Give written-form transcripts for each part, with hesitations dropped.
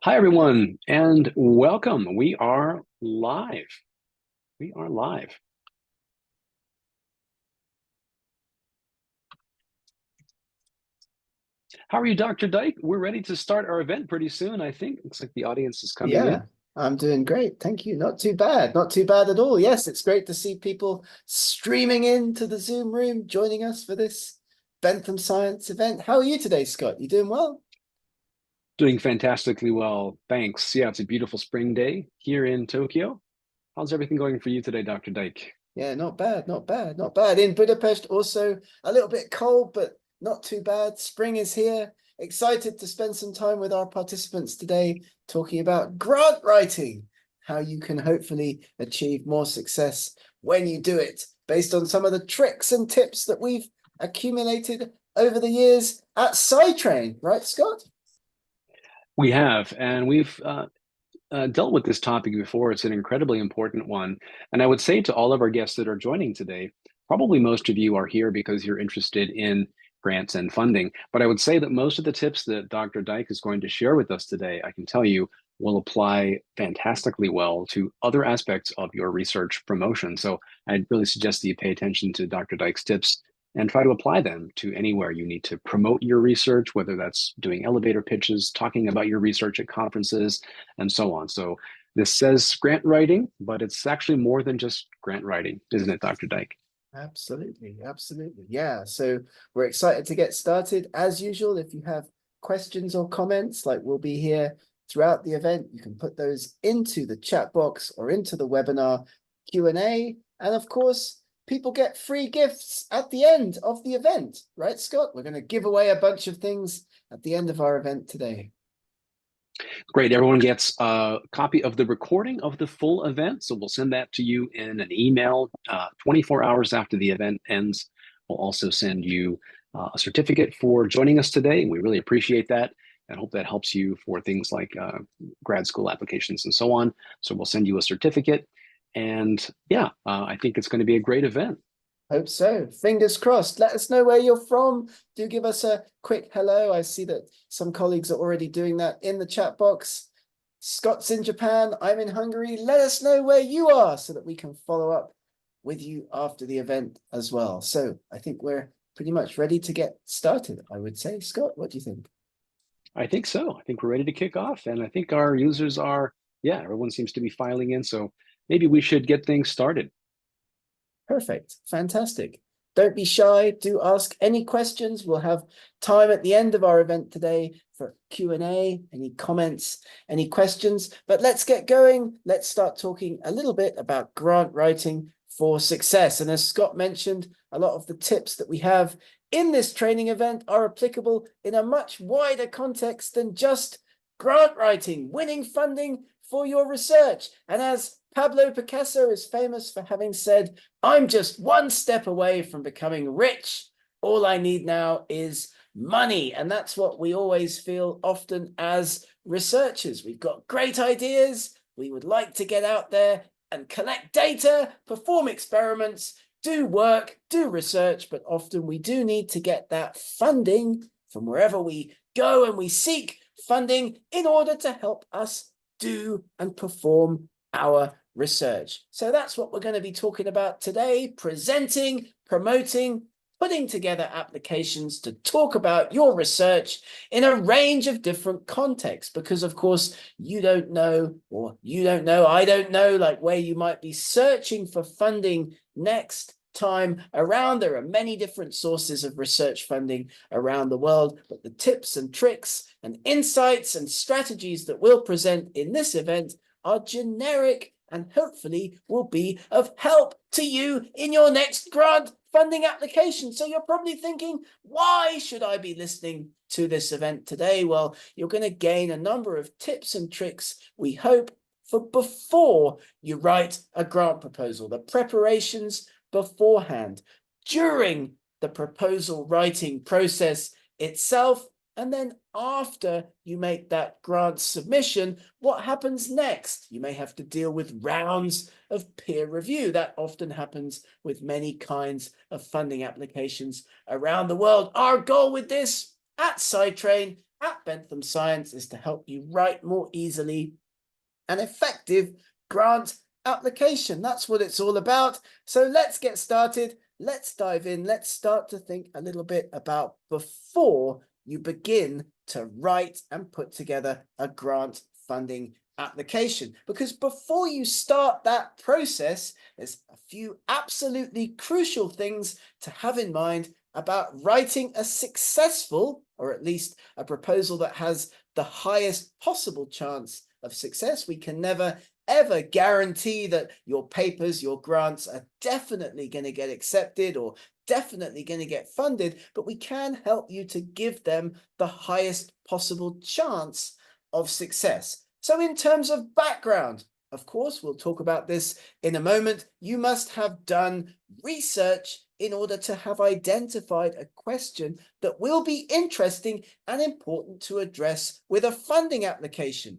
Hi, everyone, and welcome. We are live. We are live. How are you, Dr. Dyke? We're ready to start our event pretty soon, I think. Looks like the audience is coming in. Yeah, I'm doing great. Thank you. Not too bad. Not too bad at all. Yes, it's great to see people streaming into the Zoom room, joining us for this Bentham Science event. How are you today, Scott? You doing well? Doing fantastically well. Thanks. Yeah, it's a beautiful spring day here in Tokyo. How's everything going for you today, Dr. Dyke? Yeah, not bad, not bad, not bad. In Budapest, also a little bit cold, but not too bad. Spring is here. Excited to spend some time with our participants today talking about grant writing, how you can hopefully achieve more success when you do it, based on some of the tricks and tips that we've accumulated over the years at SciTrain, right, Scott? We have, and we've dealt with this topic before. It's an incredibly important one. And I would say to all of our guests that are joining today, probably most of you are here because you're interested in grants and funding. But I would say that most of the tips that Dr. Dyke is going to share with us today, I can tell you, will apply fantastically well to other aspects of your research promotion. So I'd really suggest that you pay attention to Dr. Dyke's tips and try to apply them to anywhere you need to promote your research, whether that's doing elevator pitches, talking about your research at conferences, and so on. So this says grant writing, but it's actually more than just grant writing, isn't it, Dr. Dyke? Absolutely, absolutely. Yeah, so we're excited to get started. As usual, if you have questions or comments, like we'll be here throughout the event, you can put those into the chat box or into the webinar Q&A. And of course, people get free gifts at the end of the event, right, Scott? We're going to give away a bunch of things at the end of our event today. Great. Everyone gets a copy of the recording of the full event. So we'll send that to you in an email 24 hours after the event ends. We'll also send you a certificate for joining us today. We really appreciate that and hope that helps you for things like grad school applications and so on. So we'll send you a certificate. And yeah, I think it's going to be a great event. Hope so. Fingers crossed. Let us know where you're from. Do give us a quick hello. I see that some colleagues are already doing that in the chat box. Scott's in Japan. I'm in Hungary. Let us know where you are so that we can follow up with you after the event as well. So I think we're pretty much ready to get started, I would say. Scott, what do you think? I think so. I think we're ready to kick off. And I think our users are, yeah, everyone seems to be filing in. So maybe we should get things started. Perfect. Fantastic. Don't be shy. Do ask any questions. We'll have time at the end of our event today for Q&A, any comments, any questions. But let's get going. Let's start talking a little bit about grant writing for success. And as Scott mentioned, a lot of the tips that we have in this training event are applicable in a much wider context than just grant writing, winning funding for your research. And as Pablo Picasso is famous for having said, I'm just one step away from becoming rich. All I need now is money. And that's what we always feel often as researchers. We've got great ideas. We would like to get out there and collect data, perform experiments, do work, do research, but often we do need to get that funding from wherever we go, and we seek funding in order to help us do and perform our research. So that's what we're going to be talking about today: presenting, promoting, putting together applications to talk about your research in a range of different contexts. Because of course, you don't know, or you don't know, I don't know, like where you might be searching for funding next time around. There are many different sources of research funding around the world, but the tips and tricks and insights and strategies that we'll present in this event are generic and hopefully will be of help to you in your next grant funding application. So you're probably thinking, why should I be listening to this event today? Well, you're going to gain a number of tips and tricks, we hope, for before you write a grant proposal, the preparations beforehand, during the proposal writing process itself, and then after you make that grant submission, what happens next? You may have to deal with rounds of peer review. That often happens with many kinds of funding applications around the world. Our goal with this at SciTrain, at Bentham Science is to help you write more easily an effective grant application. That's what it's all about. So let's get started. Let's dive in. Let's start to think a little bit about before you begin to write and put together a grant funding application. Because before you start that process, there's a few absolutely crucial things to have in mind about writing a successful, or at least a proposal that has the highest possible chance of success. We can never ever guarantee that your papers, your grants are definitely going to get accepted or definitely going to get funded, but we can help you to give them the highest possible chance of success. So in terms of background, of course, we'll talk about this in a moment. You must have done research in order to have identified a question that will be interesting and important to address with a funding application.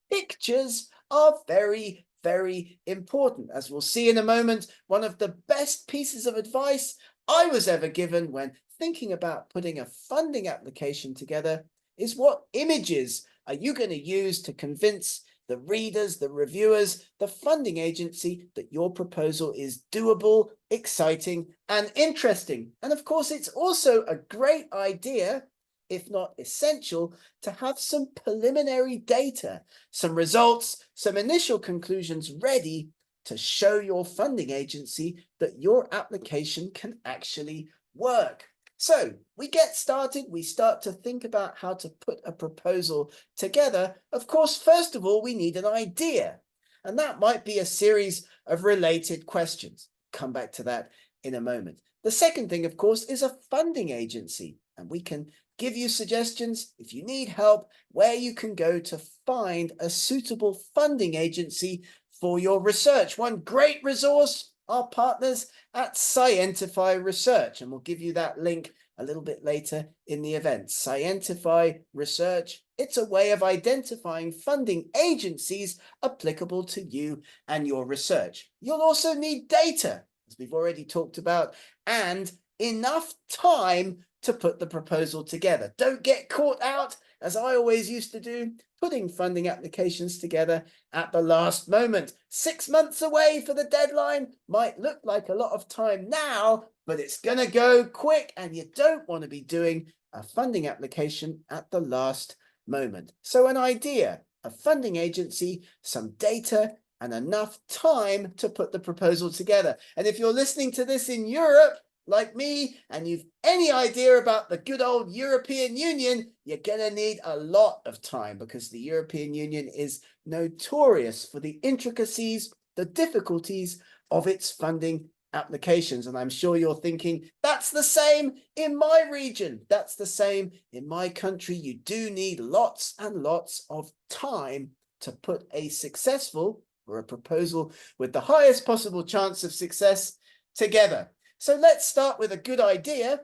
Pictures are very, very important. As we'll see in a moment, one of the best pieces of advice I was ever given when thinking about putting a funding application together is what images are you going to use to convince the readers, the reviewers, the funding agency that your proposal is doable, exciting, and interesting. And of course, it's also a great idea, if not essential, to have some preliminary data, some results, some initial conclusions ready to show your funding agency that your application can actually work. So we get started, we start to think about how to put a proposal together. Of course, first of all, we need an idea, and that might be a series of related questions. Come back to that in a moment. The second thing, of course, is a funding agency, and we can give you suggestions if you need help where you can go to find a suitable funding agency for your research. One great resource, our partners at Scientify Research, and we'll give you that link a little bit later in the event. Scientify Research, it's a way of identifying funding agencies applicable to you and your research. You'll also need data, as we've already talked about, and enough time to put the proposal together. Don't get caught out, as I always used to do, putting funding applications together at the last moment. 6 months away for the deadline might look like a lot of time now, but it's going to go quick, and you don't want to be doing a funding application at the last moment. So an idea, a funding agency, some data, and enough time to put the proposal together. And if you're listening to this in Europe, like me, and you've any idea about the good old European Union, you're going to need a lot of time, because the European Union is notorious for the intricacies, the difficulties of its funding applications. And I'm sure you're thinking, that's the same in my region. That's the same in my country. You do need lots and lots of time to put a successful, or a proposal with the highest possible chance of success, together. So let's start with a good idea.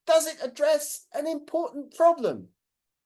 Does it address an important problem?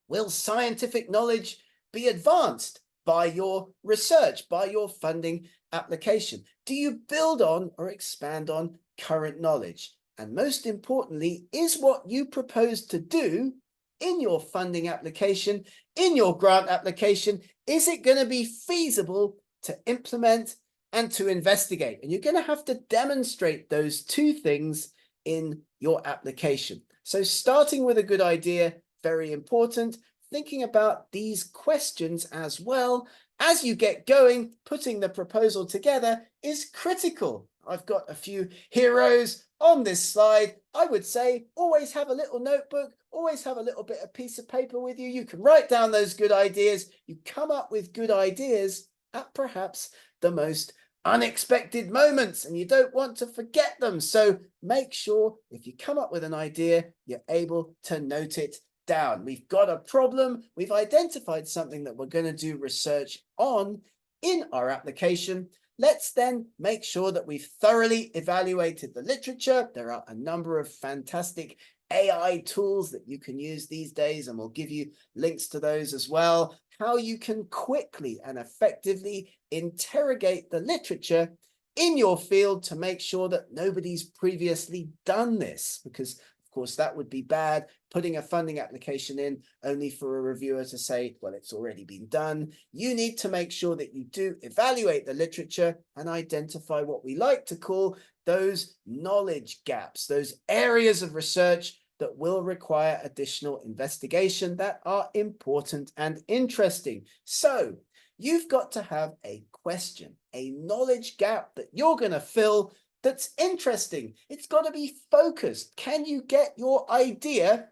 Will scientific knowledge be advanced by your research, by your funding application? Do you build on or expand on current knowledge? And most importantly, is what you propose to do in your funding application, in your grant application, is it going to be feasible to implement and to investigate? And you're going to have to demonstrate those two things in your application. So starting with a good idea, very important. Thinking about these questions as well as you get going, putting the proposal together is critical. I've got a few heroes on this slide. I would say always have a little notebook, always have a little bit of piece of paper with you. You can write down those good ideas. You come up with good ideas at perhaps the most unexpected moments, and you don't want to forget them. So make sure if you come up with an idea, you're able to note it down. We've got a problem. We've identified something that we're going to do research on in our application. Let's then make sure that we've thoroughly evaluated the literature. There are a number of fantastic AI tools that you can use these days, and we'll give you links to those as well. How you can quickly and effectively interrogate the literature in your field to make sure that nobody's previously done this, because of Of course, that would be bad. Putting a funding application in only for a reviewer to say, well, it's already been done. You need to make sure that you do evaluate the literature and identify what we like to call those knowledge gaps, those areas of research that will require additional investigation that are important and interesting. So you've got to have a question, a knowledge gap that you're going to fill that's interesting. It's got to be focused. Can you get your idea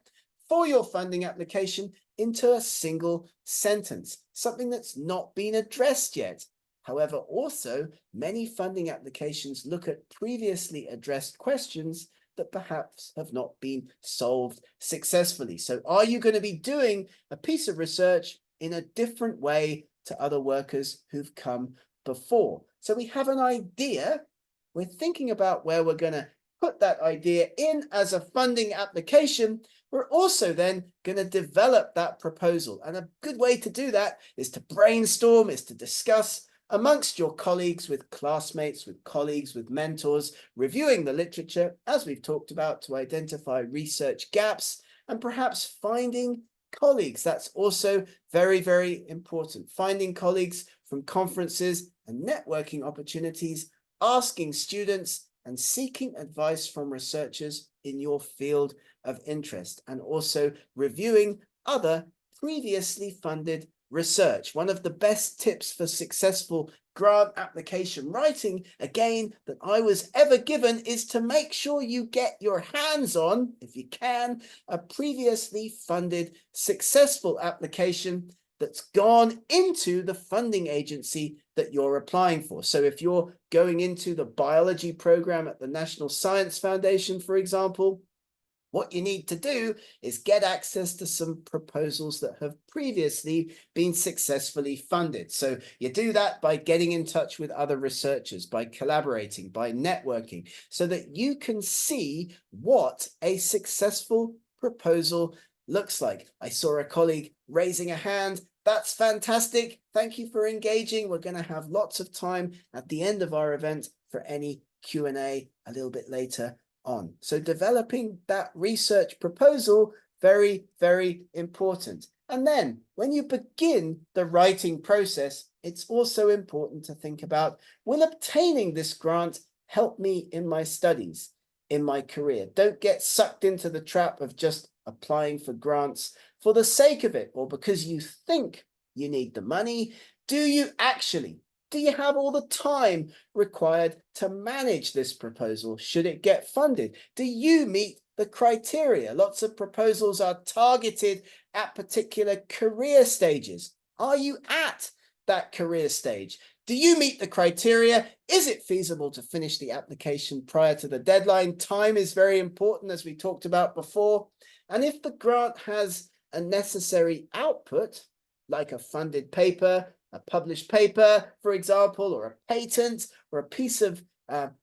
for your funding application into a single sentence, something that's not been addressed yet? However, also, many funding applications look at previously addressed questions that perhaps have not been solved successfully. So are you going to be doing a piece of research in a different way to other workers who've come before? So we have an idea. We're thinking about where we're going to put that idea in as a funding application. We're also then going to develop that proposal. And a good way to do that is to brainstorm, is to discuss amongst your colleagues, with classmates, with colleagues, with mentors, reviewing the literature, as we've talked about, to identify research gaps and perhaps finding colleagues. That's also very, very important. Finding colleagues from conferences and networking opportunities, asking students and seeking advice from researchers in your field of interest, and also reviewing other previously funded research. One of the best tips for successful grant application writing, again, that I was ever given is to make sure you get your hands on, if you can, a previously funded successful application that's gone into the funding agency that you're applying for. So if you're going into the biology program at the National Science Foundation, for example, what you need to do is get access to some proposals that have previously been successfully funded. So you do that by getting in touch with other researchers, by collaborating, by networking, so that you can see what a successful proposal looks like. I saw a colleague raising a hand. That's fantastic. Thank you for engaging. We're going to have lots of time at the end of our event for any Q&A a little bit later on. So developing that research proposal, very, very important. And then when you begin the writing process, it's also important to think about, will obtaining this grant help me in my studies, in my career? Don't get sucked into the trap of just applying for grants for the sake of it, or because you think you need the money. Do you actually? Do you have all the time required to manage this proposal should it get funded? Do you meet the criteria? Lots of proposals are targeted at particular career stages. Are you at that career stage? Do you meet the criteria? Is it feasible to finish the application prior to the deadline? Time is very important, as we talked about before. And if the grant has a necessary output, like a funded paper, a published paper, for example, or a patent, or a piece of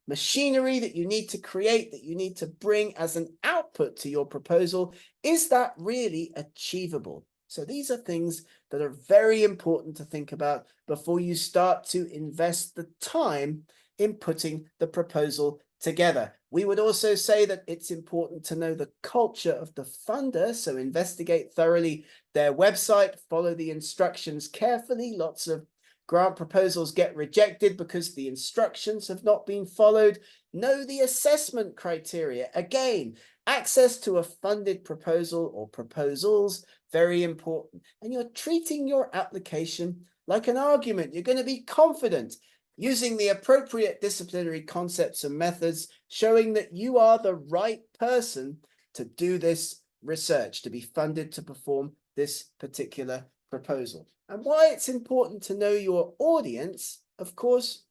machinery that you need to create, that you need to bring as an output to your proposal, is that really achievable? So these are things that are very important to think about before you start to invest the time in putting the proposal together. We would also say that it's important to know the culture of the funder, so investigate thoroughly their website, follow the instructions carefully. Lots of grant proposals get rejected because the instructions have not been followed. Know the assessment criteria. Again, access to a funded proposal or proposals, very important. And you're treating your application like an argument. You're going to be confident, using the appropriate disciplinary concepts and methods, showing that you are the right person to do this research, to be funded to perform this particular proposal. And why it's important to know your audience, of course,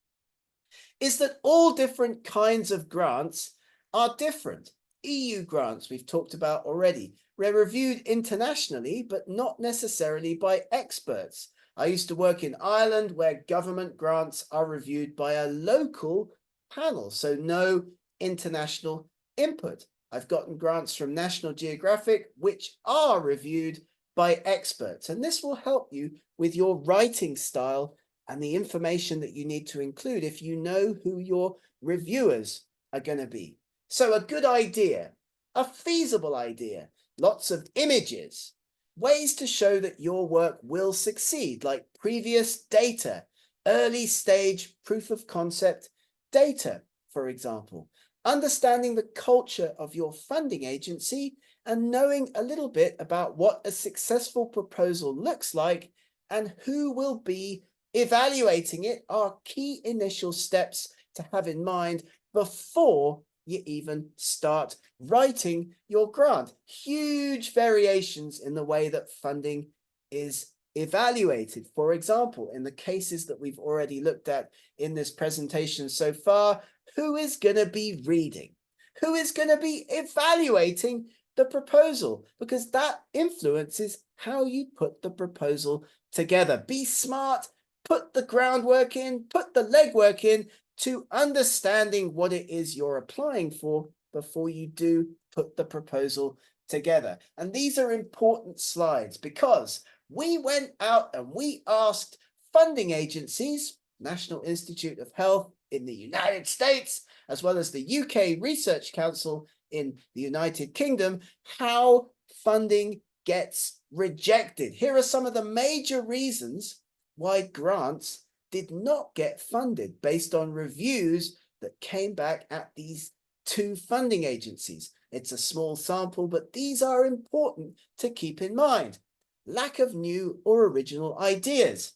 is that all different kinds of grants are different. EU grants, we've talked about already. They're reviewed internationally, but not necessarily by experts. I used to work in Ireland, where government grants are reviewed by a local panel, so no international input. I've gotten grants from National Geographic, which are reviewed by experts, and this will help you with your writing style and the information that you need to include if you know who your reviewers are going to be. So a good idea, a feasible idea, lots of images, ways to show that your work will succeed, like previous data, early stage proof of concept data, for example, understanding the culture of your funding agency and knowing a little bit about what a successful proposal looks like and who will be evaluating it are key initial steps to have in mind before you even start writing your grant. Huge variations in the way that funding is evaluated. For example, in the cases that we've already looked at in this presentation so far, who is going to be reading? Who is going to be evaluating the proposal? Because that influences how you put the proposal together. Be smart, put the groundwork in, put the legwork in to understanding what it is you're applying for before you do put the proposal together. And these are important slides because we went out and we asked funding agencies, National Institute of Health in the United States, as well as the UK Research Council in the United Kingdom, how funding gets rejected. Here are some of the major reasons why grants did not get funded based on reviews that came back at these two funding agencies. It's a small sample, but these are important to keep in mind. Lack of new or original ideas,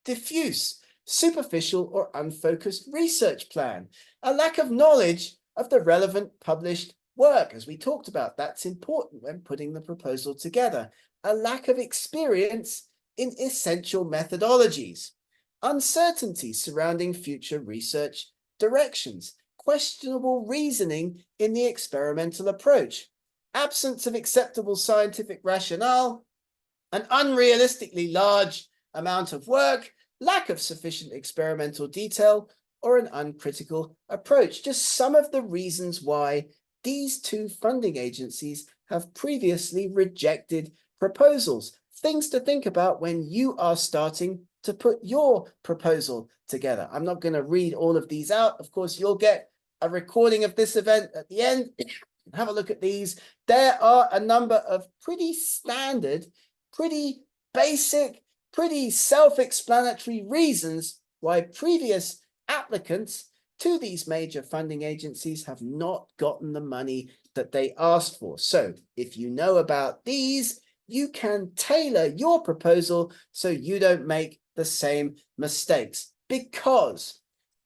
diffuse, superficial or unfocused research plan, a lack of knowledge of the relevant published work. As we talked about, that's important when putting the proposal together. A lack of experience in essential methodologies, uncertainty surrounding future research directions, questionable reasoning in the experimental approach, absence of acceptable scientific rationale, an unrealistically large amount of work, lack of sufficient experimental detail, or an uncritical approach. Just some of the reasons why these two funding agencies have previously rejected proposals. Things to think about when you are starting to put your proposal together. I'm not going to read all of these out. Of course, you'll get a recording of this event at the end. Have a look at these. There are a number of pretty standard, pretty basic, pretty self-explanatory reasons why previous applicants to these major funding agencies have not gotten the money that they asked for. So if you know about these, you can tailor your proposal so you don't make the same mistakes. Because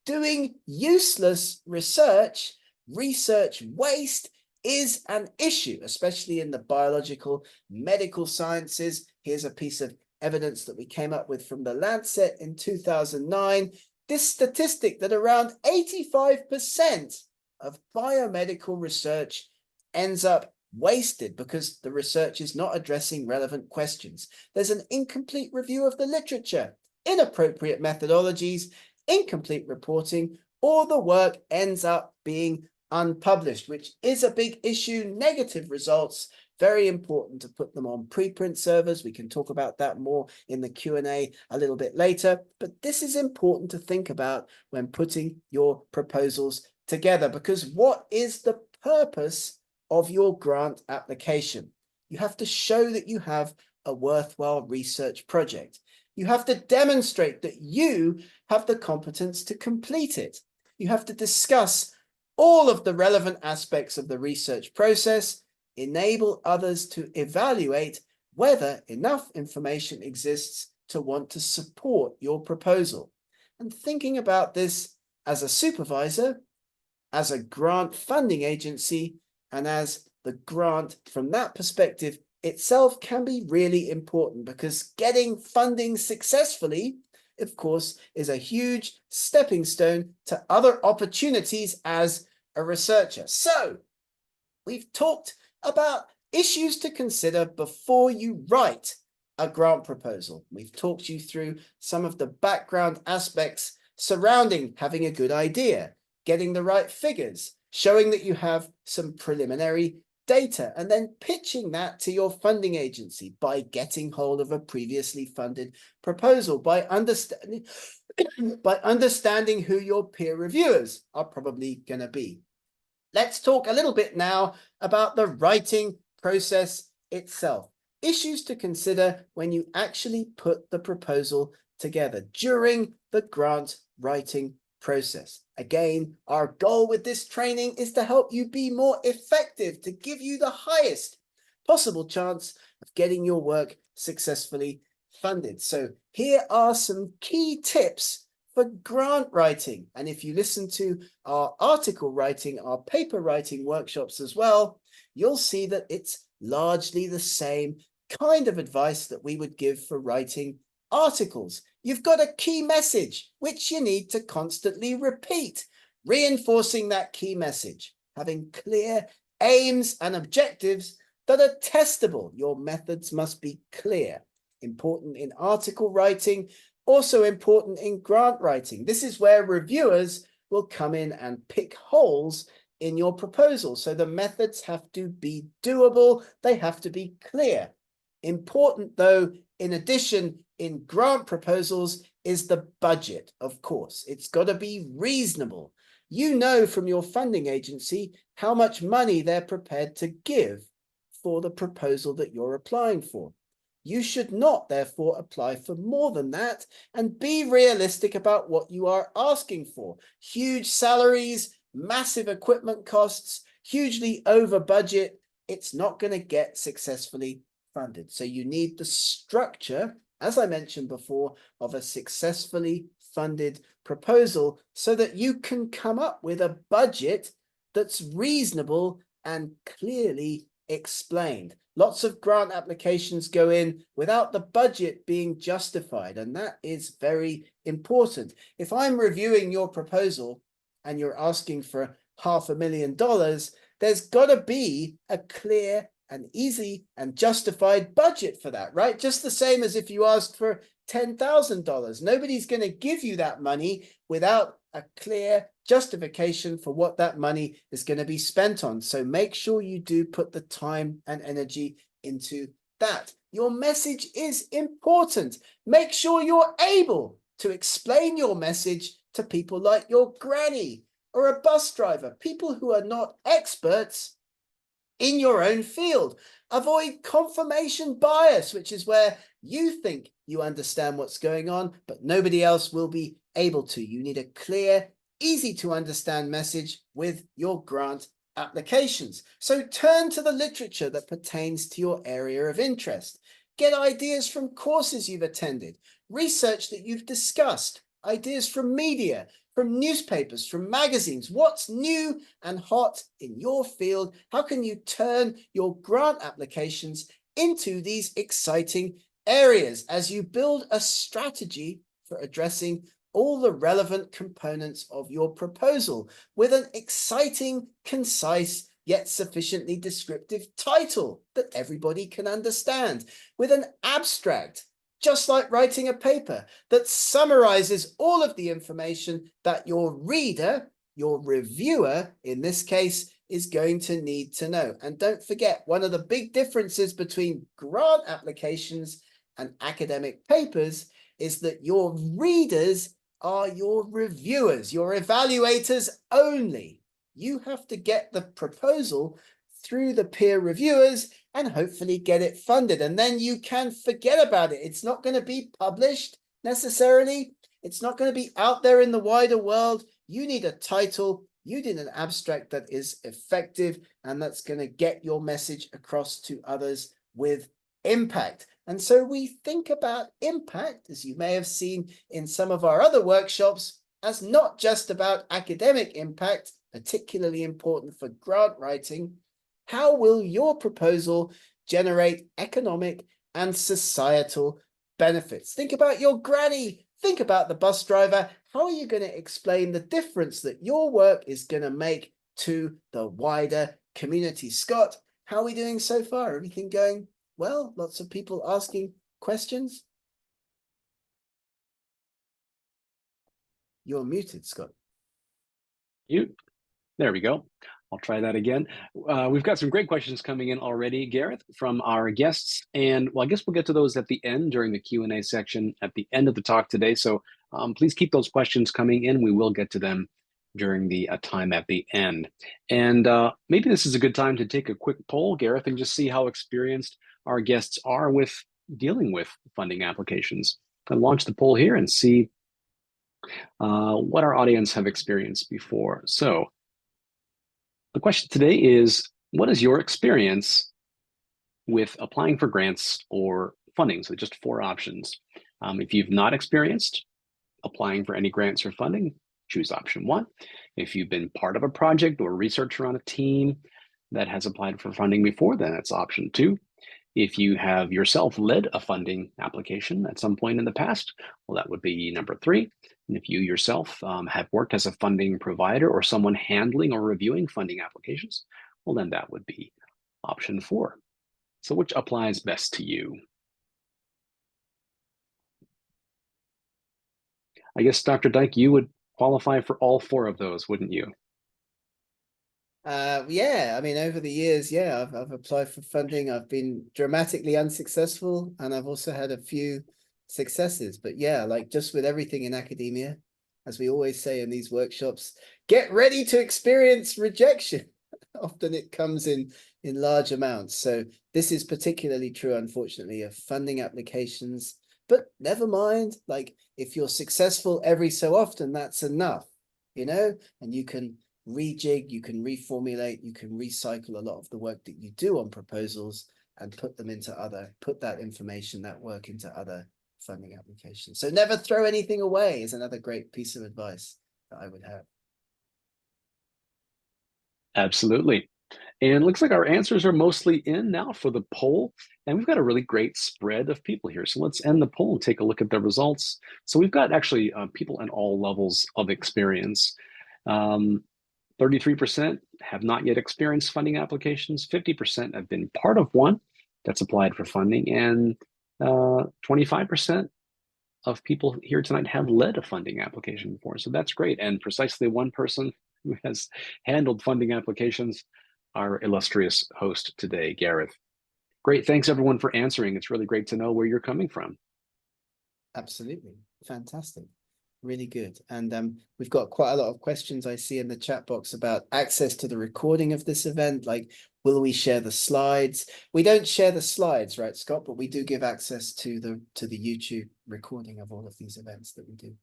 doing useless research, research waste, is an issue, especially in the biological, medical sciences. Here's a piece of evidence that we came up with from the Lancet in 2009. This statistic that around 85% of biomedical research ends up wasted because the research is not addressing relevant questions. There's an incomplete review of the literature, inappropriate methodologies, incomplete reporting, or the work ends up being unpublished, which is a big issue. Negative results, very important to put them on preprint servers. We can talk about that more in the Q&A a little bit later, but this is important to think about when putting your proposals together, because what is the purpose of your grant application? You have to show that you have a worthwhile research project. You have to demonstrate that you have the competence to complete it. You have to discuss all of the relevant aspects of the research process, enable others to evaluate whether enough information exists to want to support your proposal. And thinking about this as a supervisor, as a grant funding agency, and as the grant from that perspective itself can be really important, because getting funding successfully, of course, is a huge stepping stone to other opportunities as a researcher. So we've talked about issues to consider before you write a grant proposal. We've talked you through some of the background aspects surrounding having a good idea, getting the right figures, showing that you have some preliminary data, and then pitching that to your funding agency by getting hold of a previously funded proposal, by understanding who your peer reviewers are probably going to be. let's talk a little bit now about the writing process itself. Issues to consider when you actually put the proposal together during the grant writing process. Again, our goal with this training is to help you be more effective, to give you the highest possible chance of getting your work successfully funded. So here are some key tips for grant writing. And if you listen to our article writing, our paper writing workshops as well, you'll see that it's largely the same kind of advice that we would give for writing articles. You've got a key message, which you need to constantly repeat, reinforcing that key message, having clear aims and objectives that are testable. Your methods must be clear. Important in article writing, also important in grant writing. This is where reviewers will come in and pick holes in your proposal. So the methods have to be doable. They have to be clear. Important, though, in addition, in grant proposals is the budget, of course. It's got to be reasonable. You know from your funding agency how much money they're prepared to give for the proposal that you're applying for. You should not, therefore, apply for more than that, and be realistic about what you are asking for. Huge salaries, massive equipment costs, hugely over budget, it's not going to get successfully funded. So you need the structure, as I mentioned before, of a successfully funded proposal so that you can come up with a budget that's reasonable and clearly explained. Lots of grant applications go in without the budget being justified, and that is very important. If I'm reviewing your proposal and you're asking for $500,000, there's got to be a clear and easy and justified budget for that, right? Just the same as if you asked for $10,000. Nobody's going to give you that money without a clear justification for what that money is going to be spent on. So make sure you do put the time and energy into that. Your message is important. Make sure you're able to explain your message to people like your granny or a bus driver, people who are not experts in your own field. Avoid confirmation bias, which is where you think you understand what's going on, but nobody else will be able to. You need a clear, easy to understand message with your grant applications. So turn to the literature that pertains to your area of interest. Get ideas from courses you've attended, research that you've discussed, ideas from media, from newspapers, from magazines. What's new and hot in your field? How can you turn your grant applications into these exciting areas as you build a strategy for addressing all the relevant components of your proposal with an exciting, concise, yet sufficiently descriptive title that everybody can understand, with an abstract, just like writing a paper, that summarizes all of the information that your reader, your reviewer in this case, is going to need to know. And don't forget, one of the big differences between grant applications and academic papers is that your readers are your reviewers, your evaluators only. You have to get the proposal through the peer reviewers and hopefully get it funded. And then you can forget about it. It's not going to be published necessarily. It's not going to be out there in the wider world. You need a title. You need an abstract that is effective and that's going to get your message across to others with impact. And so we think about impact, as you may have seen in some of our other workshops, as not just about academic impact, particularly important for grant writing. How will your proposal generate economic and societal benefits? Think about your granny. Think about the bus driver. How are you going to explain the difference that your work is going to make to the wider community? Scott, how are we doing so far? Everything going well? Lots of people asking questions. You're muted, Scott. Mute. There we go. I'll try that again. We've got some great questions coming in already, Gareth, from our guests. And well, I guess we'll get to those at the end during the Q&A section at the end of the talk today. So please keep those questions coming in. We will get to them during the time at the end. And maybe this is a good time to take a quick poll, Gareth, and just see how experienced our guests are with dealing with funding applications. I'll launch the poll here and see what our audience have experienced before. So the question today is, what is your experience with applying for grants or funding? So just 4 options. If you've not experienced applying for any grants or funding, choose option 1. If you've been part of a project or researcher on a team that has applied for funding before, then it's option 2. If you have yourself led a funding application at some point in the past, well, that would be number 3. And if you yourself have worked as a funding provider or someone handling or reviewing funding applications, well, then that would be option 4. So which applies best to you? I guess, Dr. Dyke, you would qualify for all 4 of those, wouldn't you? Yeah, I mean, over the years, yeah, I've applied for funding. I've been dramatically unsuccessful, and I've also had a few successes. But yeah, like just with everything in academia, as we always say in these workshops, get ready to experience rejection. Often it comes in large amounts. So this is particularly true, unfortunately, of funding applications. But never mind, like if you're successful every so often, that's enough, and you can rejig, you can reformulate, you can recycle a lot of the work that you do on proposals and put that information, that work into other funding applications. So never throw anything away is another great piece of advice that I would have. Absolutely. And it looks like our answers are mostly in now for the poll. And we've got a really great spread of people here. So let's end the poll and take a look at the results. So we've got actually people in all levels of experience. 33% have not yet experienced funding applications. 50% have been part of one that's applied for funding. And 25% of people here tonight have led a funding application before. So that's great. And precisely one person who has handled funding applications, our illustrious host today, Gareth. Great. Thanks, everyone, for answering. It's really great to know where you're coming from. Absolutely. Fantastic. Really good. And we've got quite a lot of questions I see in the chat box about access to the recording of this event. Like, will we share the slides? We don't share the slides, right, Scott? But we do give access to the YouTube recording of all of these events that we do.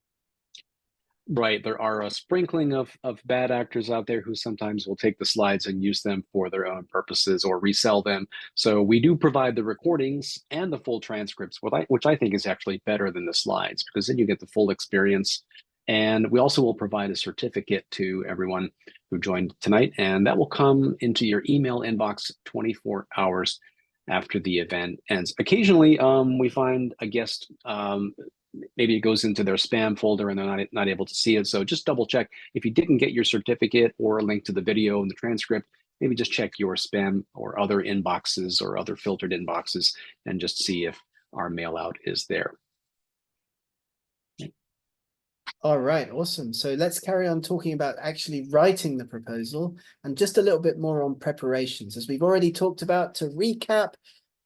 Right. There are a sprinkling of bad actors out there who sometimes will take the slides and use them for their own purposes or resell them. So we do provide the recordings and the full transcripts, which I think is actually better than the slides, because then you get the full experience. And we also will provide a certificate to everyone who joined tonight, and that will come into your email inbox 24 hours after the event ends. Occasionally, we find a guest maybe it goes into their spam folder and they're not able to see it. So just double check. If you didn't get your certificate or a link to the video and the transcript, maybe just check your spam or other inboxes or other filtered inboxes and just see if our mail out is there. All right, awesome. So let's carry on talking about actually writing the proposal and just a little bit more on preparations. As we've already talked about, to recap,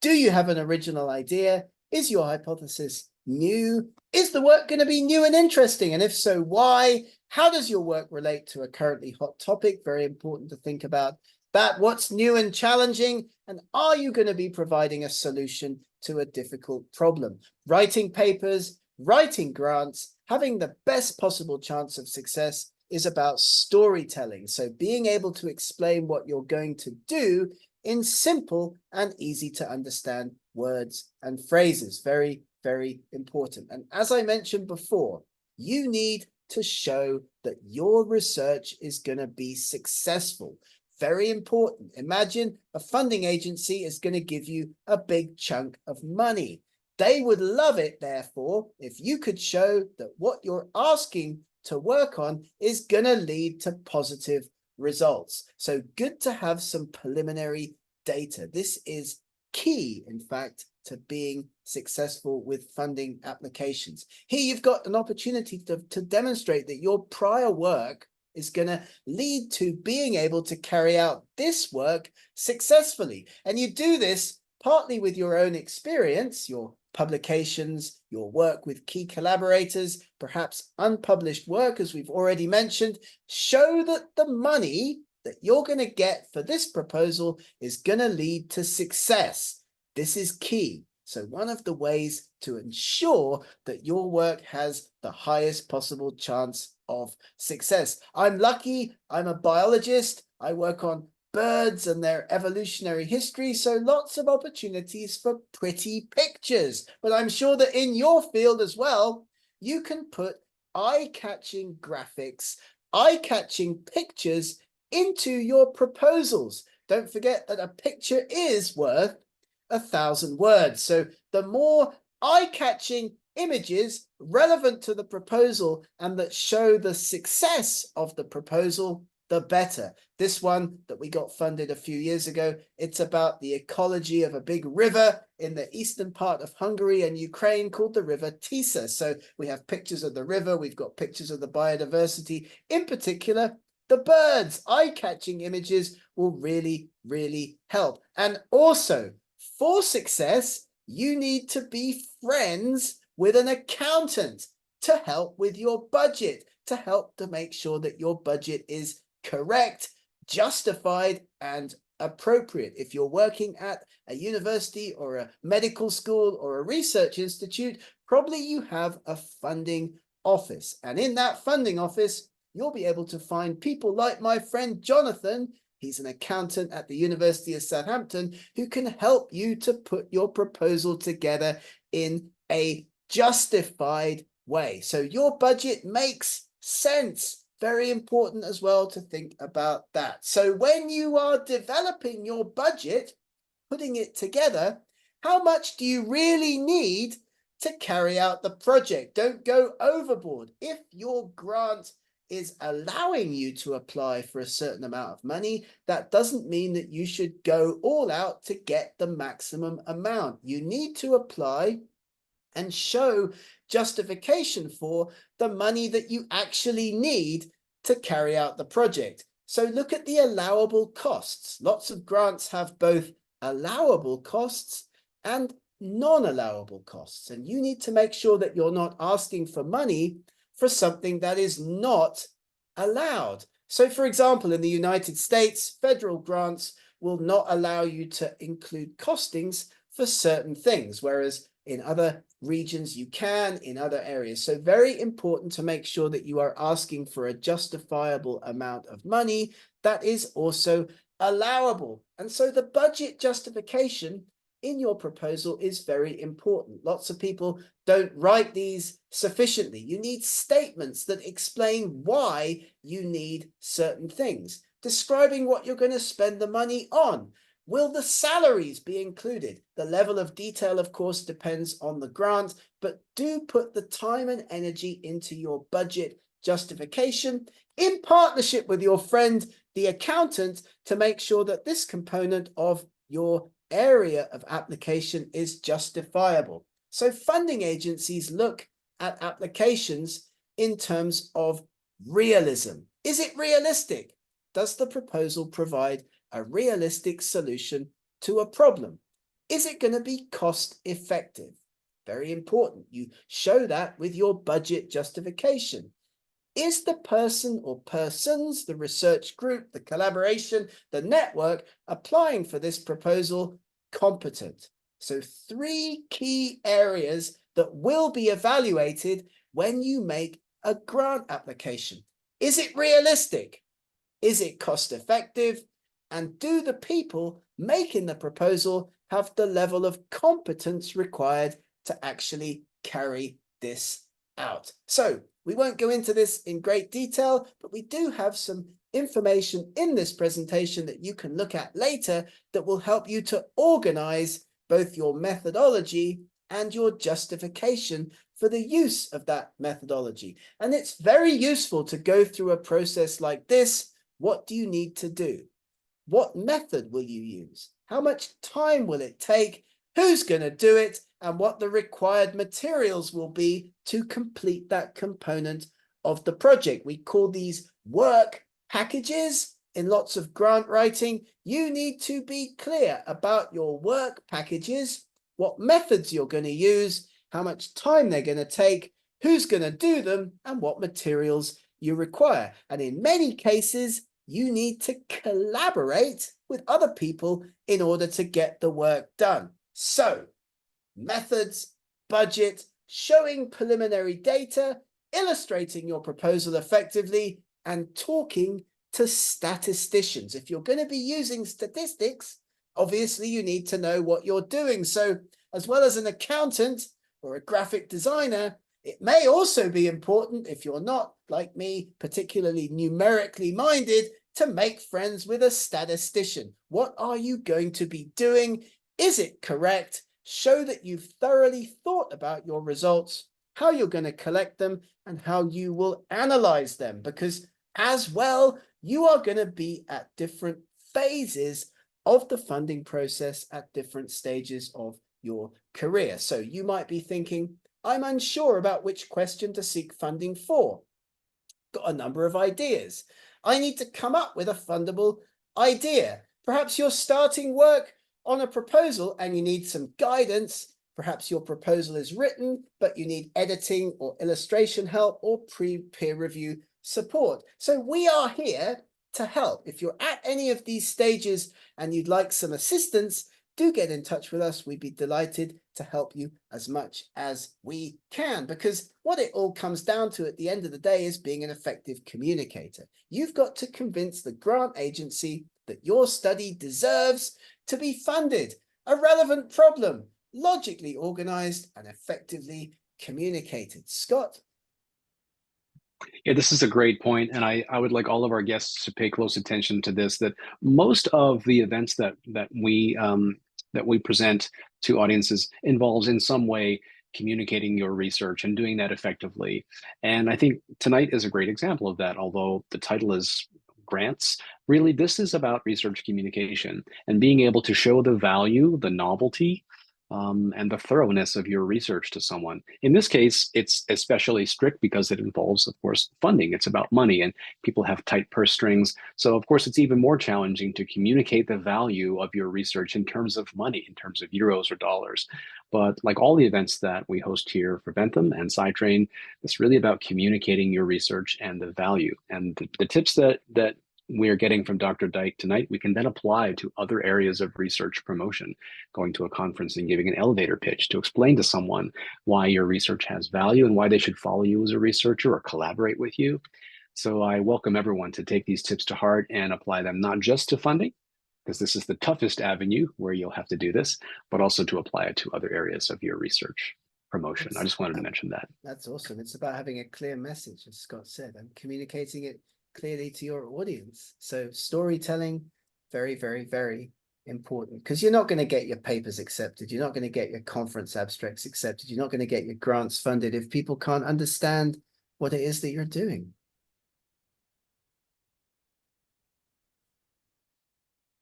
do you have an original idea? Is your hypothesis new? Is the work going to be new and interesting? And if so, why? How does your work relate to a currently hot topic? Very important to think about that. What's new and challenging? And are you going to be providing a solution to a difficult problem? Writing papers, writing grants, having the best possible chance of success is about storytelling. So being able to explain what you're going to do in simple and easy to understand words and phrases. Very, very important. And as I mentioned before, you need to show that your research is going to be successful. Very important. Imagine a funding agency is going to give you a big chunk of money. They would love it, therefore, if you could show that what you're asking to work on is going to lead to positive results. So good to have some preliminary data. This is key, in fact, to being successful with funding applications. Here you've got an opportunity to demonstrate that your prior work is going to lead to being able to carry out this work successfully. And you do this partly with your own experience, your publications, your work with key collaborators, perhaps unpublished work, as we've already mentioned, show that the money that you're going to get for this proposal is going to lead to success. This is key. So one of the ways to ensure that your work has the highest possible chance of success. I'm lucky, I'm a biologist, I work on birds and their evolutionary history, so lots of opportunities for pretty pictures. But I'm sure that in your field as well, you can put eye-catching graphics, eye-catching pictures into your proposals. Don't forget that a picture is worth 1,000 words. So the more eye-catching images relevant to the proposal and that show the success of the proposal, the better. This one that we got funded a few years ago, it's about the ecology of a big river in the eastern part of Hungary and Ukraine called the River Tisza. So we have pictures of the river, we've got pictures of the biodiversity, in particular, the birds. Eye-catching images will really, really help. And also, for success, you need to be friends with an accountant to help with your budget, to help to make sure that your budget is correct, justified, and appropriate. If you're working at a university or a medical school or a research institute, probably you have a funding office. And in that funding office, you'll be able to find people like my friend Jonathan. He's an accountant at the University of Southampton who can help you to put your proposal together in a justified way. So your budget makes sense. Very important as well to think about that. So when you are developing your budget, putting it together, how much do you really need to carry out the project? Don't go overboard. If your grant is allowing you to apply for a certain amount of money, that doesn't mean that you should go all out to get the maximum amount. You need to apply and show justification for the money that you actually need to carry out the project. So look at the allowable costs. Lots of grants have both allowable costs and non-allowable costs, and you need to make sure that you're not asking for money for something that is not allowed. So for example, in the United States, federal grants will not allow you to include costings for certain things, whereas in other regions you can, in other areas. So very important to make sure that you are asking for a justifiable amount of money that is also allowable. And so the budget justification in your proposal is very important. Lots of people don't write these sufficiently. You need statements that explain why you need certain things, describing what you're going to spend the money on. Will the salaries be included? The level of detail, of course, depends on the grant, but do put the time and energy into your budget justification in partnership with your friend, the accountant, to make sure that this component of your area of application is justifiable. So funding agencies look at applications in terms of realism. Is it realistic? Does the proposal provide a realistic solution to a problem? Is it going to be cost effective? Very important. You show that with your budget justification. Is the person or persons, the research group, the collaboration, the network applying for this proposal competent? So 3 key areas that will be evaluated when you make a grant application. Is it realistic? Is it cost effective? And do the people making the proposal have the level of competence required to actually carry this out? So we won't go into this in great detail, but we do have some information in this presentation that you can look at later that will help you to organize both your methodology and your justification for the use of that methodology. And it's very useful to go through a process like this. What do you need to do? What method will you use? How much time will it take? Who's going to do it? And what the required materials will be to complete that component of the project. We call these work packages. In lots of grant writing, you need to be clear about your work packages what methods you're going to use, how much time they're going to take, who's going to do them, and what materials you require. And in many cases, you need to collaborate with other people in order to get the work done. So, methods, budget, showing preliminary data, illustrating your proposal effectively, and talking to statisticians. If you're going to be using statistics, obviously you need to know what you're doing. So, as well as an accountant or a graphic designer, it may also be important, if you're not, like me, particularly numerically minded, to make friends with a statistician. What are you going to be doing? Is it correct? Show that you've thoroughly thought about your results, how you're going to collect them, and how you will analyze them. Because as well, you are going to be at different phases of the funding process at different stages of your career. So you might be thinking, I'm unsure about which question to seek funding for. Got a number of ideas. I need to come up with a fundable idea. Perhaps you're starting work on a proposal and you need some guidance. Perhaps your proposal is written, but you need editing or illustration help or peer review support. So we are here to help. If you're at any of these stages and you'd like some assistance, do get in touch with us. We'd be delighted to help you as much as we can, because what it all comes down to at the end of the day is being an effective communicator. You've got to convince the grant agency that your study deserves to be funded. A relevant problem, logically organized and effectively communicated. Scott? Yeah, this is a great point, and I would like all of our guests to pay close attention to this. That most of the events that we present to audiences involves in some way communicating your research and doing that effectively. And I think tonight is a great example of that. Although the title is grants, really this is about research communication and being able to show the value, the novelty, and the thoroughness of your research to someone. In this case, it's especially strict because it involves, of course, funding. It's about money and people have tight purse strings. So, of course, it's even more challenging to communicate the value of your research in terms of money, in terms of euros or dollars. But like all the events that we host here for Ventham and SciTrain, it's really about communicating your research and the value. And the tips that we're getting from Dr. Dyke tonight, we can then apply to other areas of research promotion, going to a conference and giving an elevator pitch to explain to someone why your research has value and why they should follow you as a researcher or collaborate with you. So I welcome everyone to take these tips to heart and apply them not just to funding, because this is the toughest avenue where you'll have to do this, but also to apply it to other areas of your research promotion. I just wanted to mention that. That's awesome. It's about having a clear message, as Scott said, and communicating it clearly to your audience. So storytelling, very, very, very important, because you're not going to get your papers accepted. You're not going to get your conference abstracts accepted. You're not going to get your grants funded if people can't understand what it is that you're doing.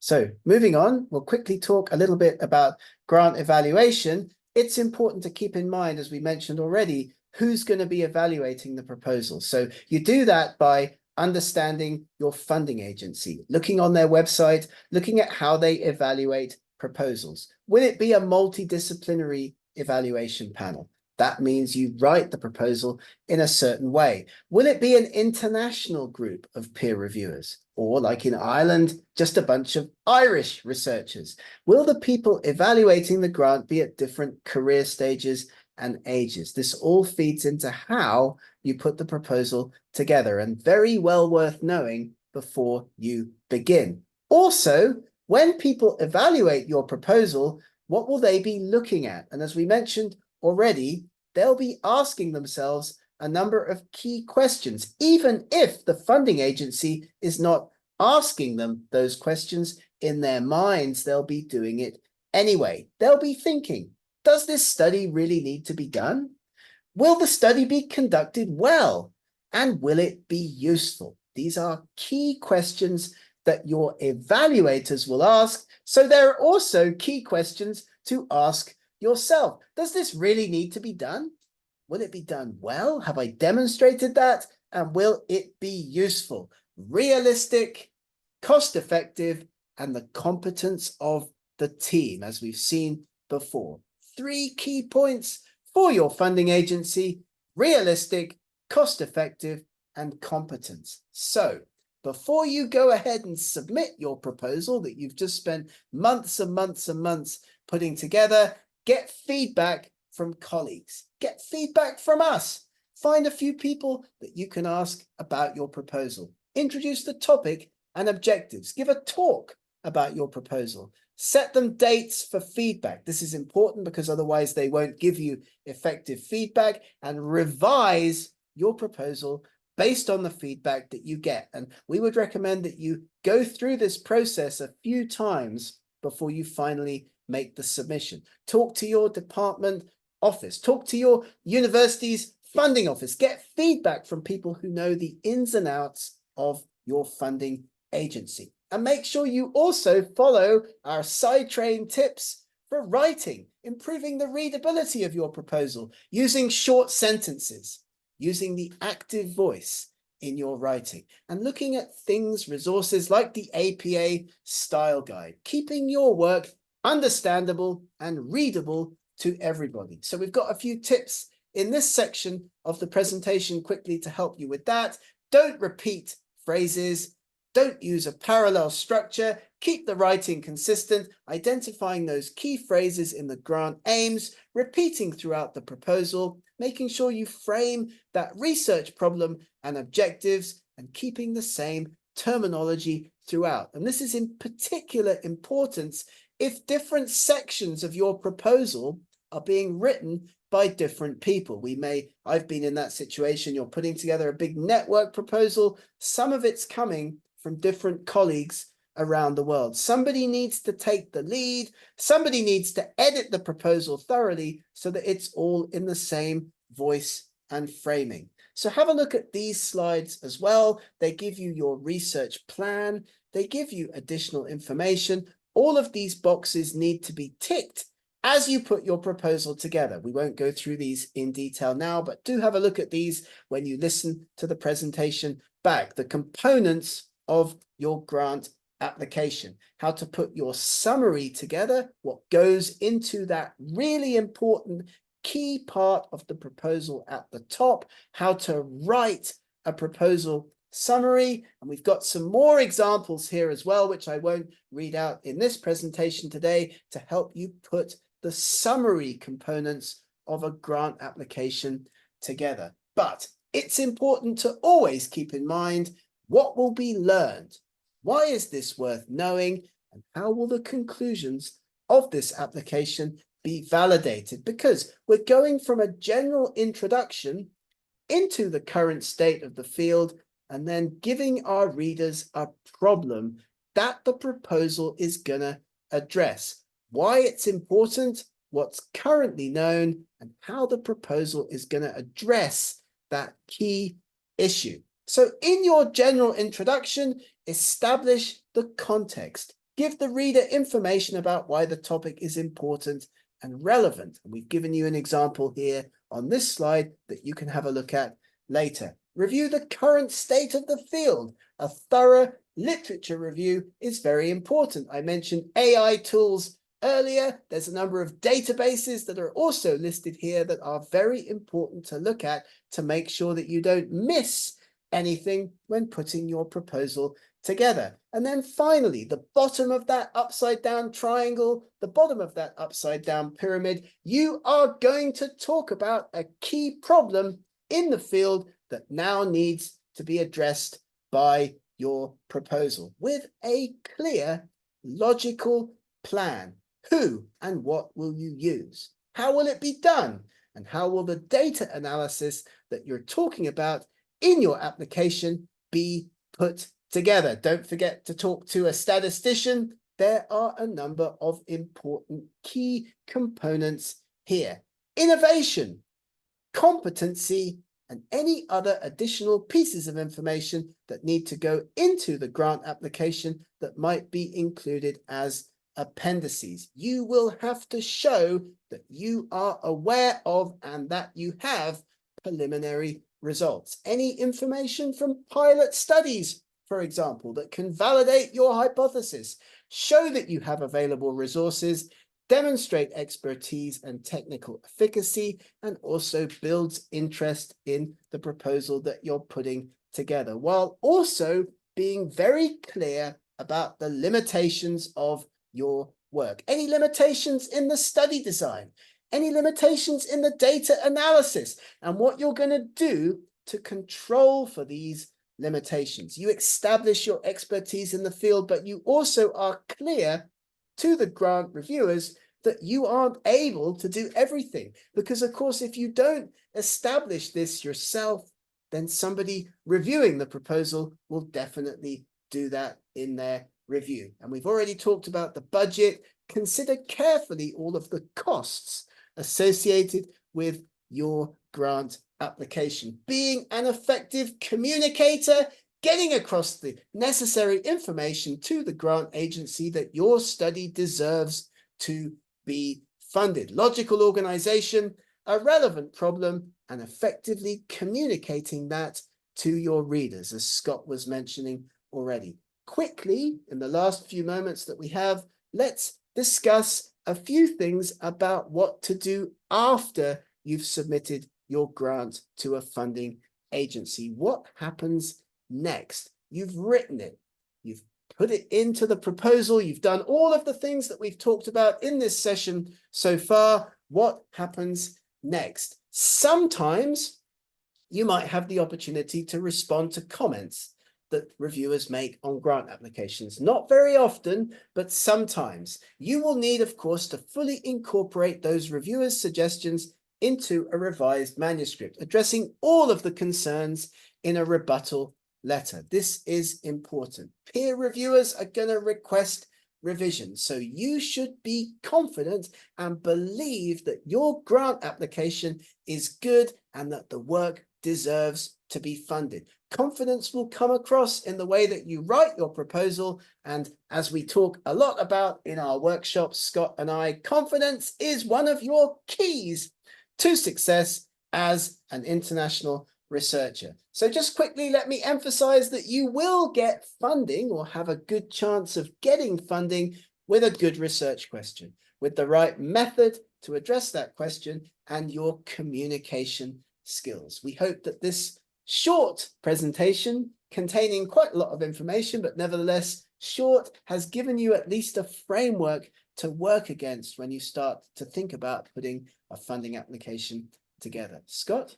So moving on, we'll quickly talk a little bit about grant evaluation. It's important to keep in mind, as we mentioned already, who's going to be evaluating the proposal. So you do that by understanding your funding agency, looking on their website, looking at how they evaluate proposals. Will it be a multidisciplinary evaluation panel? That means you write the proposal in a certain way. Will it be an international group of peer reviewers? Or like in Ireland, just a bunch of Irish researchers? Will the people evaluating the grant be at different career stages and ages? This all feeds into how you put the proposal together, and very well worth knowing before you begin. Also, when people evaluate your proposal, what will they be looking at? And as we mentioned already, they'll be asking themselves a number of key questions, even if the funding agency is not asking them those questions in their minds. They'll be doing it anyway. They'll be thinking, does this study really need to be done? Will the study be conducted well? And will it be useful? These are key questions that your evaluators will ask. So there are also key questions to ask yourself. Does this really need to be done? Will it be done well? Have I demonstrated that? And will it be useful? Realistic, cost-effective, and the competence of the team, as we've seen before. 3 key points for your funding agency: realistic, cost-effective, and competence. So before you go ahead and submit your proposal that you've just spent months and months and months putting together, get feedback from colleagues, get feedback from us. Find a few people that you can ask about your proposal. Introduce the topic and objectives. Give a talk about your proposal. Set them dates for feedback. This is important because otherwise they won't give you effective feedback. And revise your proposal based on the feedback that you get. And we would recommend that you go through this process a few times before you finally make the submission. Talk to your department office. Talk to your university's funding office. Get feedback from people who know the ins and outs of your funding agency. And make sure you also follow our SciTrain tips for writing, improving the readability of your proposal, using short sentences, using the active voice in your writing, and looking at resources like the APA Style Guide, keeping your work understandable and readable to everybody. So we've got a few tips in this section of the presentation quickly to help you with that. Don't repeat phrases. Don't use a parallel structure. Keep the writing consistent, identifying those key phrases in the grant aims, repeating throughout the proposal, making sure you frame that research problem and objectives, and keeping the same terminology throughout. And this is in particular importance if different sections of your proposal are being written by different people. I've been in that situation. You're putting together a big network proposal. Some of it's coming from different colleagues around the world. Somebody needs to take the lead. Somebody needs to edit the proposal thoroughly so that it's all in the same voice and framing. So have a look at these slides as well. They give you your research plan. They give you additional information. All of these boxes need to be ticked as you put your proposal together. We won't go through these in detail now, but do have a look at these when you listen to the presentation back. The components of your grant application, how to put your summary together, what goes into that really important key part of the proposal at the top, how to write a proposal summary. And we've got some more examples here as well, which I won't read out in this presentation today, to help you put the summary components of a grant application together. But it's important to always keep in mind what will be learned. Why is this worth knowing? And how will the conclusions of this application be validated? Because we're going from a general introduction into the current state of the field and then giving our readers a problem that the proposal is going to address. Why it's important, what's currently known, and how the proposal is going to address that key issue. So in your general introduction, establish the context. Give the reader information about why the topic is important and relevant. And we've given you an example here on this slide that you can have a look at later. Review the current state of the field. A thorough literature review is very important. I mentioned AI tools earlier. There's a number of databases that are also listed here that are very important to look at to make sure that you don't miss anything when putting your proposal together. And then finally, the bottom of that upside down triangle, the bottom of that upside down pyramid, you are going to talk about a key problem in the field that now needs to be addressed by your proposal with a clear, logical plan. Who and what will you use? How will it be done? And how will the data analysis that you're talking about in your application be put together? Don't forget to talk to a statistician. There are a number of important key components here. Innovation, competency, and any other additional pieces of information that need to go into the grant application that might be included as appendices. You will have to show that you are aware of and that you have preliminary results. Any information from pilot studies, for example, that can validate your hypothesis. Show that you have available resources demonstrate expertise and technical efficacy, and also builds interest in the proposal that you're putting together, while also being very clear about the limitations of your work. Any limitations in the study design, any limitations in the data analysis, and what you're going to do to control for these limitations. You establish your expertise in the field, but you also are clear to the grant reviewers that you aren't able to do everything. Because, of course, if you don't establish this yourself, then somebody reviewing the proposal will definitely do that in their review. And we've already talked about the budget. Consider carefully all of the costs associated with your grant application. Being an effective communicator, getting across the necessary information to the grant agency that your study deserves to be funded. Logical organization, a relevant problem, and effectively communicating that to your readers, as Scott was mentioning already. Quickly, in the last few moments that we have, let's discuss a few things about what to do after you've submitted your grant to a funding agency. What happens next? You've written it, you've put it into the proposal, you've done all of the things that we've talked about in this session so far. What happens next? Sometimes you might have the opportunity to respond to comments that reviewers make on grant applications. Not very often, but sometimes. You will need, of course, to fully incorporate those reviewers' suggestions into a revised manuscript, addressing all of the concerns in a rebuttal letter. This is important. Peer reviewers are going to request revisions, so you should be confident and believe that your grant application is good and that the work deserves to be funded. Confidence will come across in the way that you write your proposal, and as we talk a lot about in our workshops, Scott and I, confidence is one of your keys to success as an international researcher. So just quickly, let me emphasize that you will get funding or have a good chance of getting funding with a good research question, with the right method to address that question and your communication skills. We hope that this short presentation containing quite a lot of information, but nevertheless short, has given you at least a framework to work against when you start to think about putting a funding application together. Scott?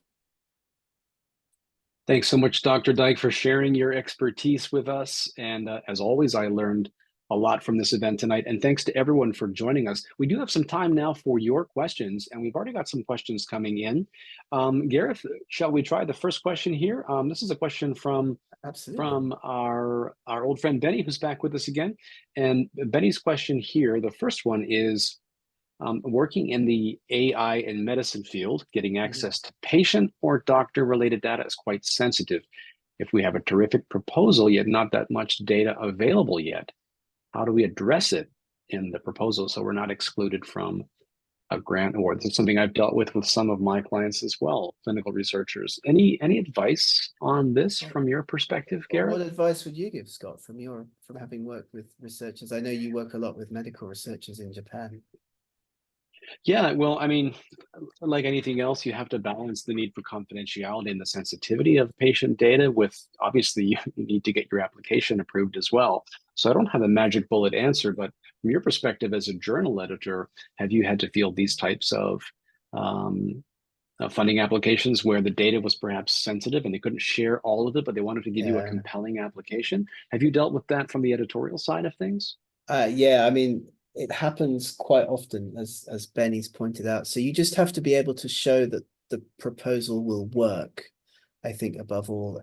Thanks so much, Dr. Dyke, for sharing your expertise with us. And as always, I learned a lot from this event tonight. And thanks to everyone for joining us. We do have some time now for your questions, and we've already got some questions coming in. Gareth, shall we try the first question here? This is a question from our old friend Benny, who's back with us again. And Benny's question here, the first one is, working in the AI and medicine field, getting access to patient or doctor-related data is quite sensitive. If we have a terrific proposal, yet not that much data available yet, how do we address it in the proposal so we're not excluded from a grant award? This is something I've dealt with some of my clients as well, clinical researchers. Any advice on this from your perspective, Gareth? What advice would you give, Scott, from having worked with researchers? I know you work a lot with medical researchers in Japan. Yeah, well, I mean, like anything else, you have to balance the need for confidentiality and the sensitivity of patient data with, obviously, you need to get your application approved as well. So I don't have a magic bullet answer, but from your perspective as a journal editor, have you had to field these types of funding applications where the data was perhaps sensitive and they couldn't share all of it, but they wanted to give you a compelling application? Have you dealt with that from the editorial side of things? Yeah, I mean, it happens quite often, as Benny's pointed out. So you just have to be able to show that the proposal will work, I think, above all,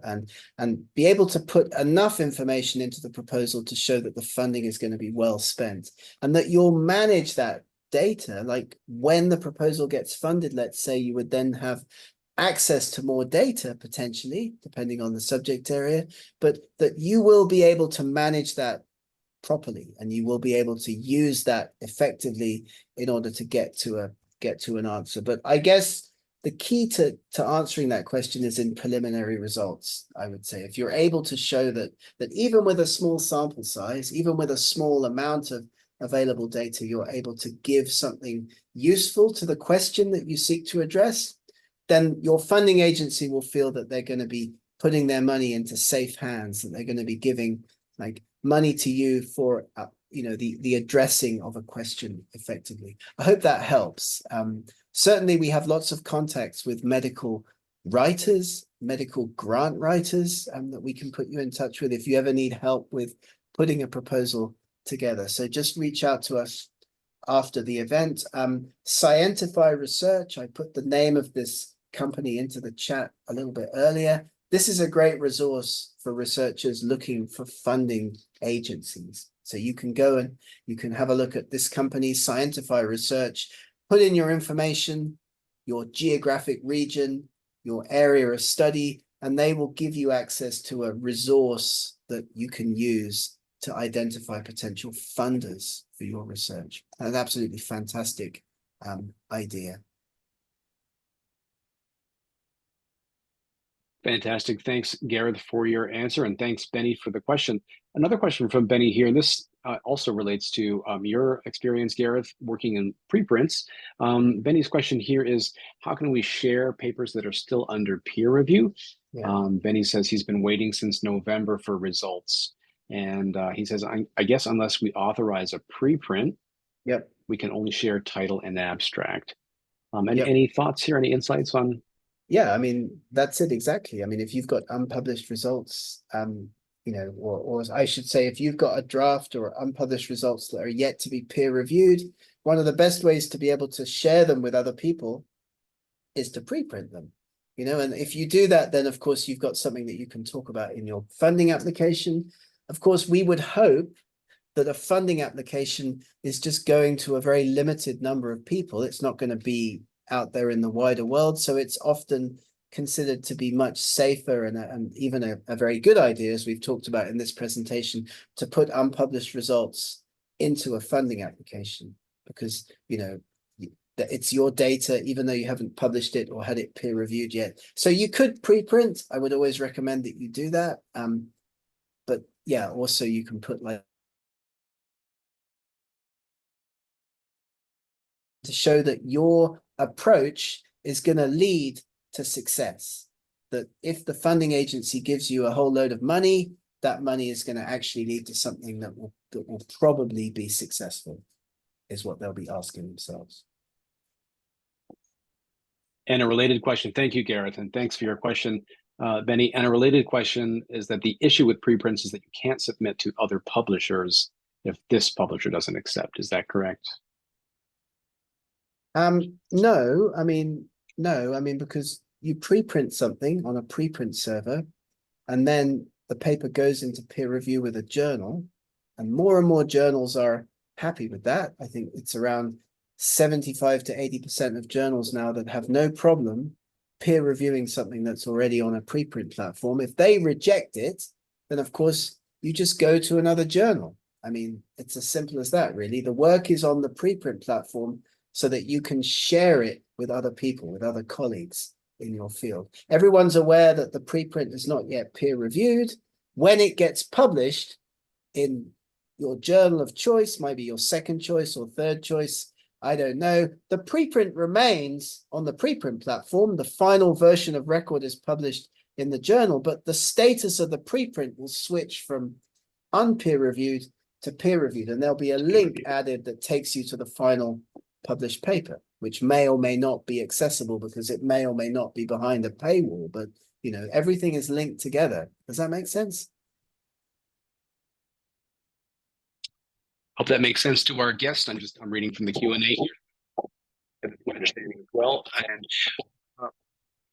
and be able to put enough information into the proposal to show that the funding is going to be well spent and that you'll manage that data. Like when the proposal gets funded, let's say, you would then have access to more data, potentially, depending on the subject area, but that you will be able to manage that properly, and you will be able to use that effectively in order to get to an answer. But I guess the key to answering that question is in preliminary results. I would say if you're able to show that even with a small sample size, even with a small amount of available data, you're able to give something useful to the question that you seek to address, then your funding agency will feel that they're going to be putting their money into safe hands, that they're going to be giving like money to you for the addressing of a question effectively. I hope that helps. Certainly we have lots of contacts with medical writers, medical grant writers that we can put you in touch with if you ever need help with putting a proposal together. So just reach out to us after the event. Scientify Research, I put the name of this company into the chat a little bit earlier. This is a great resource for researchers looking for funding agencies. So you can go and you can have a look at this company, Scientify Research, put in your information, your geographic region, your area of study, and they will give you access to a resource that you can use to identify potential funders for your research. An absolutely fantastic idea. Fantastic. Thanks, Gareth, for your answer. And thanks, Benny, for the question. Another question from Benny here, and this also relates to your experience, Gareth, working in preprints. Benny's question here is, how can we share papers that are still under peer review? Yeah. Benny says he's been waiting since November for results. And he says, I guess unless we authorize a preprint, yep, we can only share title and abstract. Any thoughts here, any insights on? Yeah, I mean, that's it exactly. I mean, if you've got unpublished results, or I should say, if you've got a draft or unpublished results that are yet to be peer reviewed, one of the best ways to be able to share them with other people is to preprint them, and if you do that, then of course you've got something that you can talk about in your funding application. Of course, we would hope that a funding application is just going to a very limited number of people. It's not going to be out there in the wider world. So it's often considered to be much safer and even a very good idea, as we've talked about in this presentation, to put unpublished results into a funding application, because, it's your data, even though you haven't published it or had it peer reviewed yet. So you could preprint. I would always recommend that you do that. But yeah, also you can put to show that your approach is going to lead to success. That if the funding agency gives you a whole load of money, that money is going to actually lead to something that will probably be successful, is what they'll be asking themselves. And a related question, thank you, Gareth, and thanks for your question, Benny. And a related question is that the issue with preprints is that you can't submit to other publishers if this publisher doesn't accept. Is that correct? No, I mean, because you preprint something on a preprint server, and then the paper goes into peer review with a journal, and more journals are happy with that. I think it's around 75 to 80% of journals now that have no problem peer reviewing something that's already on a preprint platform. If they reject it, then of course you just go to another journal. I mean, it's as simple as that, really. The work is on the preprint platform so that you can share it with other people, with other colleagues in your field. Everyone's aware that the preprint is not yet peer reviewed. When it gets published in your journal of choice, maybe your second choice or third choice, I don't know, the preprint remains on the preprint platform. The final version of record is published in the journal, but the status of the preprint will switch from unpeer reviewed to peer reviewed, and there'll be a link added that takes you to the final published paper, which may or may not be accessible because it may or may not be behind a paywall, but everything is linked together. Does that make sense? Hope that makes sense to our guest. I'm reading from the Q&A here. Understanding as well. And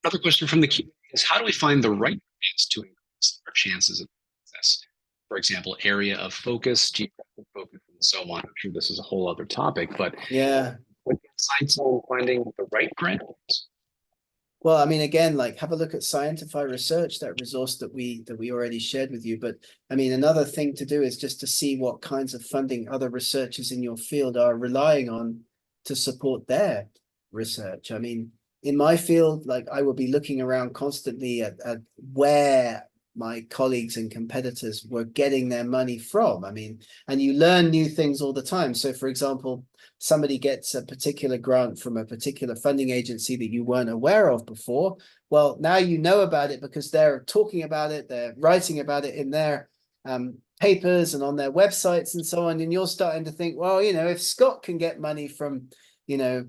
another question from the Q&A is, how do we find the right ways to increase our chances of success? For example, area of focus, geographic focus, and so on. I'm sure this is a whole other topic, but yeah, what insights on finding the right grant? Well, I mean, again, have a look at Scientify Research, that resource that we already shared with you. But I mean, another thing to do is just to see what kinds of funding other researchers in your field are relying on to support their research. I mean, in my field, I will be looking around constantly at where my colleagues and competitors were getting their money from. I mean, and you learn new things all the time. So for example, somebody gets a particular grant from a particular funding agency that you weren't aware of before. Well, now you know about it because they're talking about it, they're writing about it in their papers and on their websites and so on. And you're starting to think, well, you know, if Scott can get money from, the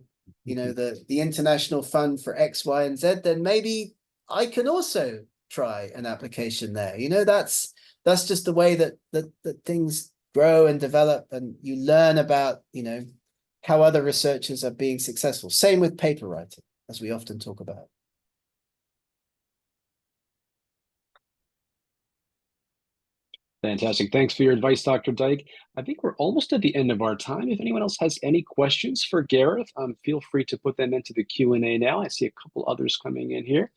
International Fund for X, Y, and Z, then maybe I can also try an application there. You know, that's just the way that things grow and develop, and you learn about, how other researchers are being successful. Same with paper writing, as we often talk about. Fantastic. Thanks for your advice, Dr. Dyke. I think we're almost at the end of our time. If anyone else has any questions for Gareth, feel free to put them into the Q&A now. I see a couple others coming in here.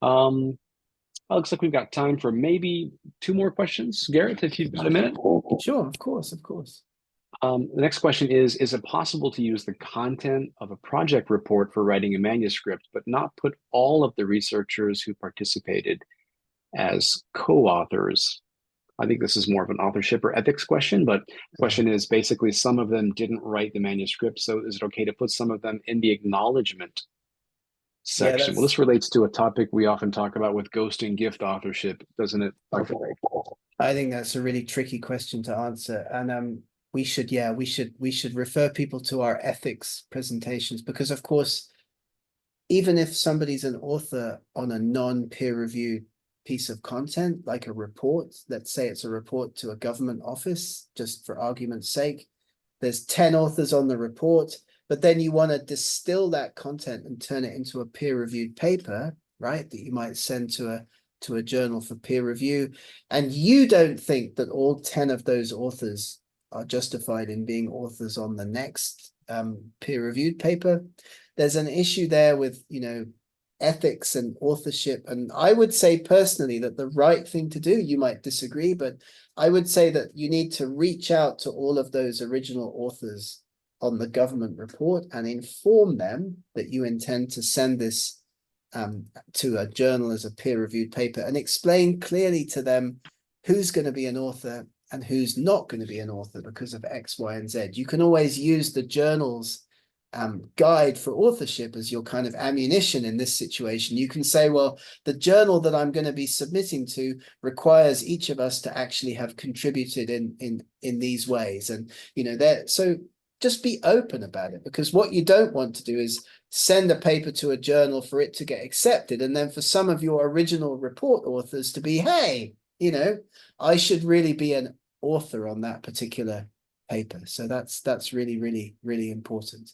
Looks like we've got time for maybe 2 more questions. Gareth, if you've got a minute. Sure, of course, of course. The next question is it possible to use the content of a project report for writing a manuscript, but not put all of the researchers who participated as co-authors? I think this is more of an authorship or ethics question, but the question is basically some of them didn't write the manuscript. So is it okay to put some of them in the acknowledgement section? Well, this relates to a topic we often talk about with ghost and gift authorship, doesn't it? I think that's a really tricky question to answer. And we should refer people to our ethics presentations, because of course, even if somebody's an author on a non-peer-reviewed piece of content, like a report, let's say it's a report to a government office, just for argument's sake, there's 10 authors on the report, but then you want to distill that content and turn it into a peer-reviewed paper, right, that you might send to a journal for peer review, and you don't think that all 10 of those authors are justified in being authors on the next peer-reviewed paper. There's an issue there with, ethics and authorship. And I would say personally that the right thing to do, you might disagree, but I would say that you need to reach out to all of those original authors on the government report and inform them that you intend to send this to a journal as a peer-reviewed paper, and explain clearly to them who's going to be an author and who's not going to be an author because of X, Y, and Z. You can always use the journal's guide for authorship as your kind of ammunition in this situation. You can say, well, the journal that I'm going to be submitting to requires each of us to actually have contributed in these ways. And, so just be open about it, because what you don't want to do is send a paper to a journal for it to get accepted, and then for some of your original report authors to be, hey, I should really be an author on that particular paper. So that's really, really, really important.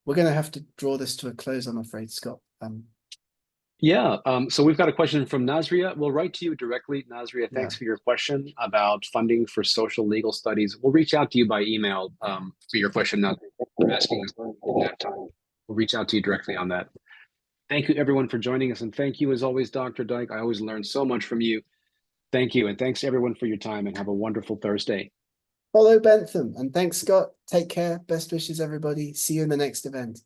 We're going to have to draw this to a close, I'm afraid, Scott. So we've got a question from Nazria. We'll write to you directly, Nazria. Thanks for your question about funding for social legal studies. We'll reach out to you by email for your question. Now, we're asking us that time. We'll reach out to you directly on that. Thank you, everyone, for joining us. And thank you, as always, Dr. Dyke. I always learn so much from you. Thank you. And thanks, everyone, for your time, and have a wonderful Thursday. Follow Bentham. And thanks, Scott. Take care. Best wishes, everybody. See you in the next event.